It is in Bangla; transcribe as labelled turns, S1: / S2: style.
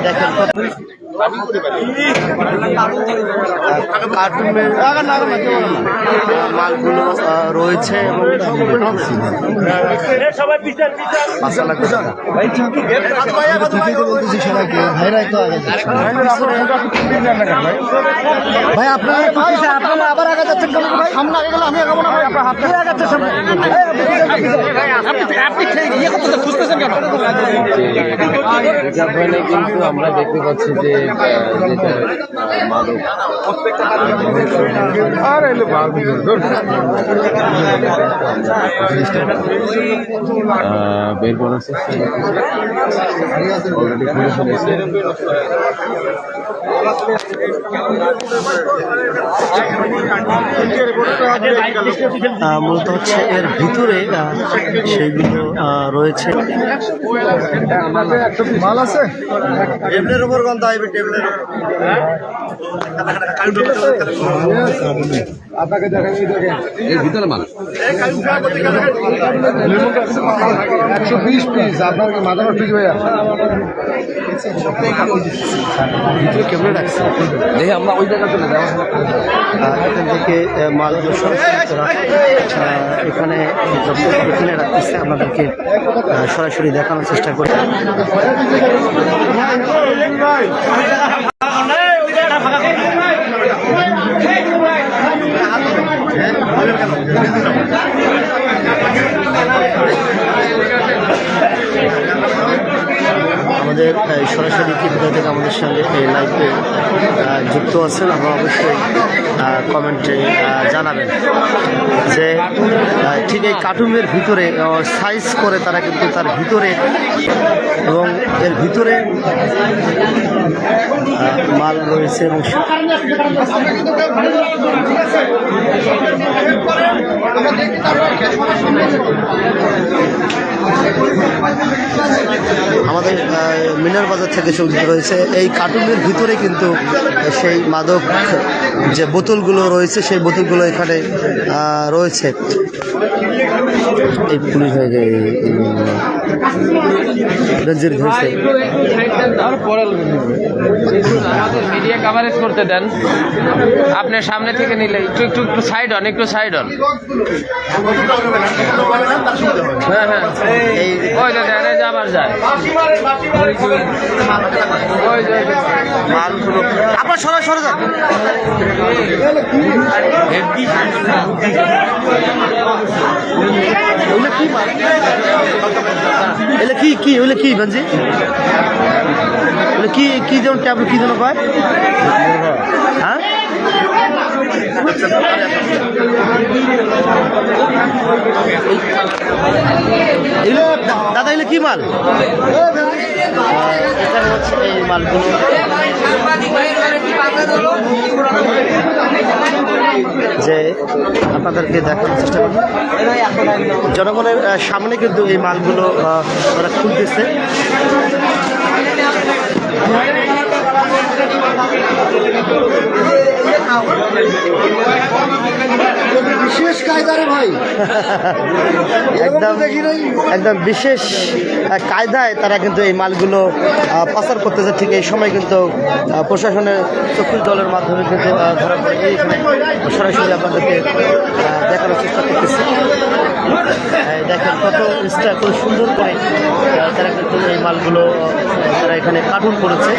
S1: দেখেন কার্টুনের মালগুলো রয়েছে ভাই আপনারা আবার আগে যাচ্ছেন সামনে আগে গেলে আমি আগাবো না ভাই আপনার হাত ধরে আগাচ্ছেন সামনে
S2: কিন্তু আমরা দেখতে পাচ্ছি যে মাদক বের করার চেষ্টা অলরেডি ঘুরে ফেলেছে।
S1: মূলত হচ্ছে এর ভিতরে সেইগুলো রয়েছে। মাল আছে টেবিলের উপর গন্ধ আইবে টেবিলের আপনাকে দেখেন
S2: এর ভিতরে মাল
S1: 120 পিস আপনার মাথা পিস ভাইয়া ভিতরে কেমন রাখছে
S2: দেখে আমরা ওই জায়গা চলে যাবো।
S1: এখান থেকে মালগুলো এখানে এখানে রাখতেছে আপনাদেরকে সরাসরি দেখানোর চেষ্টা করি। আমাদের সরাসরি ত্রিপুরা থেকে আমাদের সঙ্গে এই লাইভে যুক্ত আছেন, আপনারা অবশ্যই কমেন্টে জানাবেন যে ঠিক এই কার্টুনের ভিতরে সাইজ করে তারা কিন্তু তার ভিতরে এবং এর ভিতরে মাল রয়েছে এবং আমাদের মিনার বাজার থেকে সংযুক্ত রয়েছে। এই কার্টুনের ভিতরে কিন্তু সেই মাদক যে বোতলগুলো রয়েছে সেই বোতলগুলো এখানে রয়েছে। এই পুলিশ হয়ে যায় রঞ্জিত ধরছে
S3: মিডিয়া কভারেজ করতে দেন, আপনার সামনে থেকে নিলে একটু একটু একটু সাইড হন, একটু সাইড হন। হ্যাঁ হ্যাঁ এই ওই যে আবার যায়
S1: মালগুলো আপনার সরাসরি সরে যান। এলে কি কি হইলে কি বাঞ্জি কি কি যেন ট্যাবলেট কি যেন পায় হ্যাঁ দাদা এলে কি মাল এখানে হচ্ছে এই মালগুলো যে আপনাদেরকে দেখানোর চেষ্টা করব। জনগণের সামনে কিন্তু এই মালগুলো ওরা খুলতেছে। বিশেষ কায়দারে ভাই একদম বিশেষ কায়দায় তারা কিন্তু এই মালগুলো পাচার করতেছে। ঠিক এই সময় কিন্তু প্রশাসনের চক্ষু দলের মাধ্যমে কিন্তু ধরা পড়ে এইখানে সরাসরি আপনাদেরকে দেখানোর চেষ্টা করতেছে। দেখেন কত সুন্দর করে তারা কিন্তু এই মালগুলো তারা এখানে কার্টুন করেছে।